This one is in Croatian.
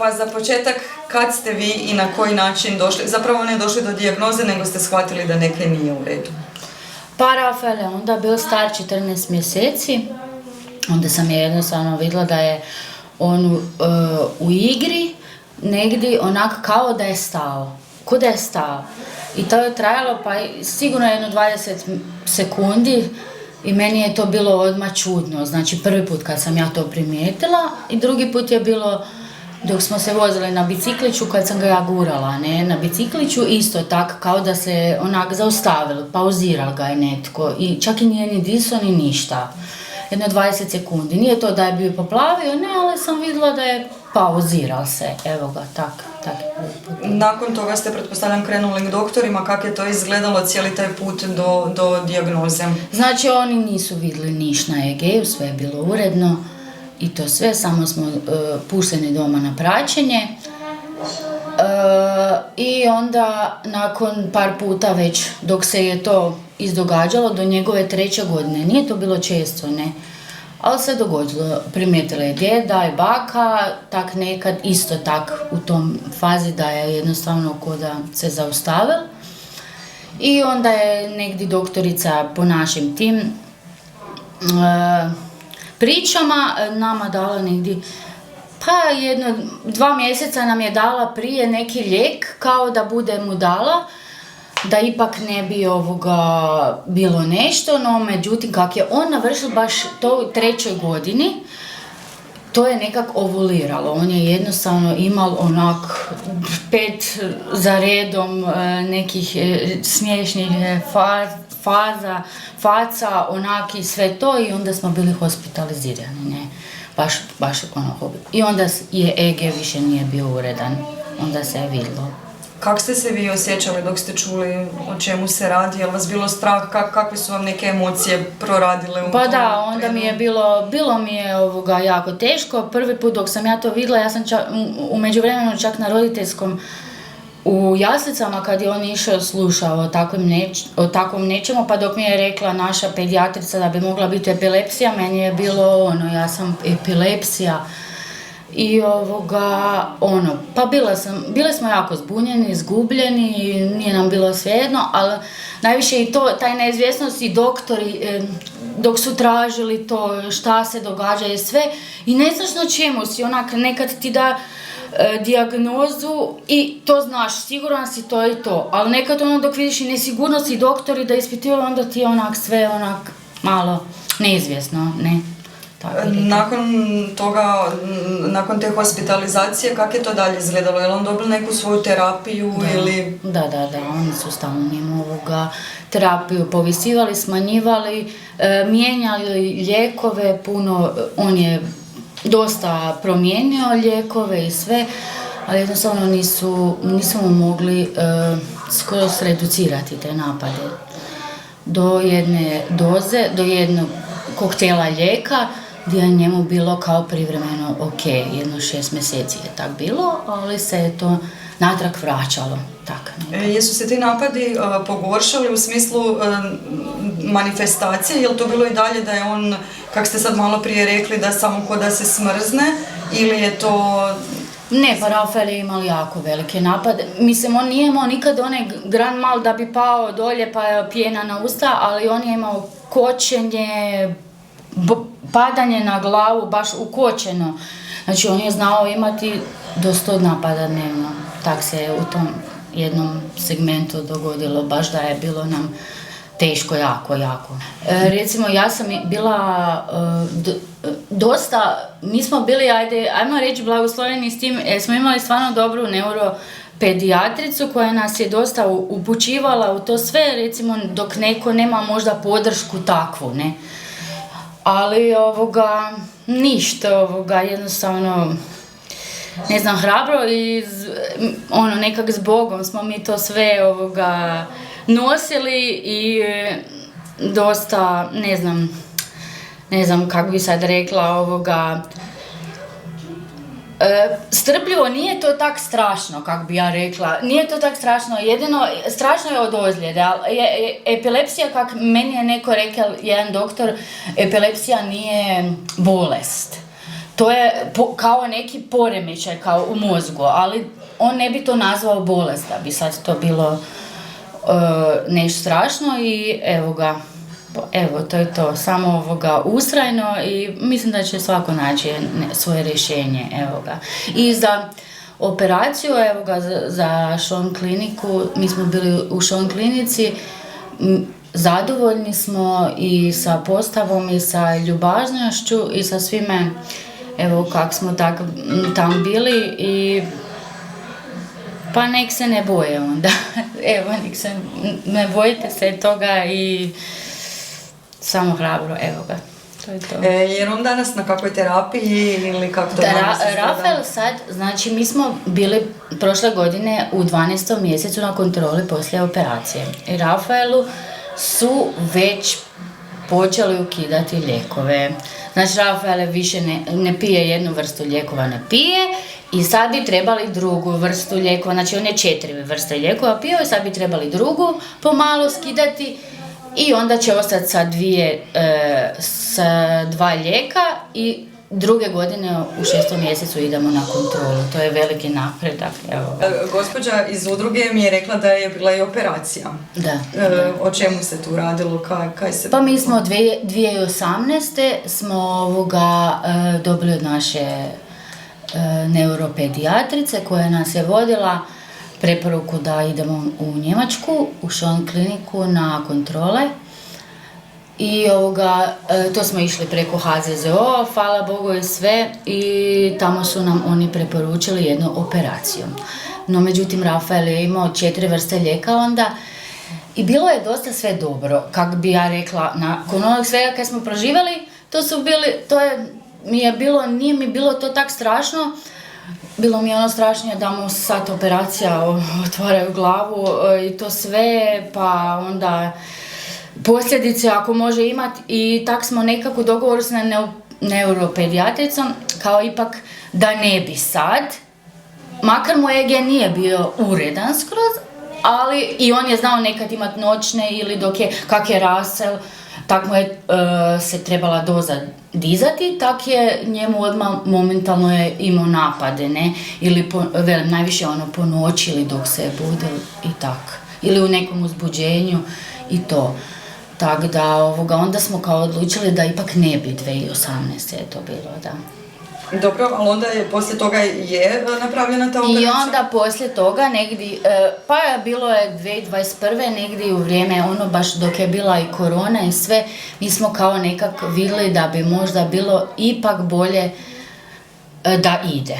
pa za početak, kad ste vi i na koji način došli, zapravo ne došli do dijagnoze, nego ste shvatili da nekaj nije u redu? Pa Rafael je onda bio star 14 mjeseci, onda sam je jednostavno vidjela da je on u igri negdje onak kao da je stao, ko da je stao. I to je trajalo pa sigurno jedno 20 sekundi i meni je to bilo odmah čudno. Znači prvi put kad sam ja to primijetila i drugi put je bilo dok smo se vozili na bicikliću kad sam ga ja gurala, ne, na bicikliću isto tako kao da se onak zaustavilo, pauziral ga je netko i čak i nije ni diso ni ništa. Jedno 20 sekundi. Nije to da je bio poplavio, ne, ali sam vidjela da je pauziral se, evo ga, tak. Nakon toga ste, pretpostavljam, krenuli k doktorima, kako je to izgledalo cijeli taj put do dijagnoze? Znači, oni nisu vidjeli niš na EG-u, sve je bilo uredno i to sve, samo smo pušteni doma na praćenje. I onda, nakon par puta već, dok se je to izdogađalo, do njegove 3. godine, nije to bilo često, ne, ali se dogodilo, primijetila je djeda i baka, tak nekad isto tak u tom fazi da je jednostavno ko da se zaustavil. I onda je negdje doktorica po našim tim pričama nama dala negdje, pa 2 mjeseca nam je dala prije neki lijek kao da bude mu dala, da ipak ne bi bilo nešto, no međutim kak je on navršil baš to u 3. godini, to je nekak ovuliralo. On je jednostavno imao onak 5 za redom nekih smiješnih faca, onak i sve to i onda smo bili hospitalizirani, ne. Baš ono. I onda je EG više nije bio uredan, onda se je vidjelo. Kako ste se vi osjećali dok ste čuli o čemu se radi? Je li vas bilo strah? Kakve su vam neke emocije proradile u tom? Pa da, onda mi je bilo mi je jako teško. Prvi put dok sam ja to vidjela, ja sam u međuvremenu čak na roditeljskom u jaslicama kad je on išao slušao o takvom nečemu, pa dok mi je rekla naša pedijatrica da bi mogla biti epilepsija, meni je bilo ja sam epilepsija. I pa bile smo jako zbunjeni, izgubljeni, nije nam bilo svejedno, ali najviše i to, taj neizvjesnost i doktori, dok su tražili to šta se događa i sve, i ne znaš na čemu si, onak nekad ti da dijagnozu i to znaš, siguran si to i to, ali nekad dok vidiš i nesigurnost i doktori da ispituju, onda ti je sve malo neizvjesno, ne. Nakon toga, nakon te hospitalizacije, kako je to dalje izgledalo? Je li on dobio neku svoju terapiju ili... Da, oni su stalno njemu terapiju povisivali, smanjivali, mijenjali lijekove puno, on je dosta promijenio lijekove i sve, ali jednostavno nisu mu mogli skoro reducirati te napade. Do jedne doze, do jednog koktela lijeka, gdje je njemu bilo kao privremeno ok, 6 mjeseci je tak bilo, ali se je to natrag vraćalo. Jesu se ti napadi pogoršali u smislu manifestacije, je li to bilo i dalje da je on, kako ste sad malo prije rekli, da samo ko da se smrzne, ili je to... Ne, pa Rafael je imao jako velike napade. Mislim, on nije imao nikad onaj gran mal da bi pao dolje pa je pjena na usta, ali on je imao kočenje, padanje na glavu, baš ukočeno. Znači, on je znao imati do 100 napada dnevno. Tak se je u tom jednom segmentu dogodilo, baš da je bilo nam teško, jako. Recimo, ja sam bila dosta, mi smo bili, ajmo reći, blagosloveni s tim, smo imali stvarno dobru neuropedijatricu koja nas je dosta upućivala u to sve, recimo, dok neko nema možda podršku takvu, ne. Ali ništa, jednostavno, ne znam, hrabro i nekak s Bogom smo mi to sve nosili i dosta, ne znam kako bi sad rekla, strpljivo, nije to tak strašno, kako bi ja rekla, nije to tak strašno, jedino strašno je od ozljede, ali epilepsija, kak meni je neko rekao, jedan doktor, epilepsija nije bolest. to je kao neki poremećaj kao u mozgu, ali on ne bi to nazvao bolest, da bi sad to bilo nešto strašno i evo, to je to, samo ustrajno i mislim da će svako naći svoje rješenje, I za operaciju, za Šon kliniku, mi smo bili u Šon klinici, zadovoljni smo i sa postavom i sa ljubaznošću i sa svime, kako smo tam bili i pa nek se ne boje onda, ne bojite se toga i samo hrabro, to je to. Jer on danas na kakvoj terapiji ili kako to danas izgleda? Rafael sad, znači mi smo bili prošle godine u 12. mjesecu na kontroli poslije operacije. I Rafaelu su već počeli ukidati lijekove. Znači Rafael više ne pije jednu vrstu lijekova, ne pije i sad bi trebali drugu vrstu lijekova, znači on je 4 vrste lijekova pio i sad bi trebali drugu pomalo skidati i onda će ostati sa 2 lijeka i druge godine u 6. mjesecu idemo na kontrolu. To je veliki napredak. Gospođa iz udruge mi je rekla da je bila i operacija. Da. O čemu se tu radilo? Kaj se... Pa mi smo 2018. smo dobili od naše neuropedijatrice koja nas je vodila preporuku da idemo u Njemačku, u Šon kliniku na kontrole. I to smo išli preko HZZO, hvala Bogu i sve, i tamo su nam oni preporučili jednu operaciju. No međutim, Rafael je imao 4 vrste lijeka onda i bilo je dosta sve dobro, kako bi ja rekla, nakon onog svega kad smo proživjeli, nije mi bilo to tak strašno. Bilo mi je ono strašnije da mu sad operacija otvaraju glavu i to sve, pa onda posljedice ako može imati i tak smo nekako dogovoru s neuropedijatricom kao ipak da ne bi sad, makar mu EG nije bio uredan skroz, ali i on je znao nekad imati noćne ili kak je Rasel, tak mu je se trebala doza dizati, tak je njemu odmah momentalno je imao napade, ne, ili najviše po noći ili dok se je budio i tak, ili u nekom uzbuđenju i to. Tako da onda smo kao odlučili da ipak ne bi 2018. je to bilo, da. Dobro, ali onda je poslije toga je napravljena ta operacija? I onda poslije toga negdje, pa bilo je 2021. negdje u vrijeme baš dok je bila i korona i sve, mi smo kao nekako vidjeli da bi možda bilo ipak bolje da ide.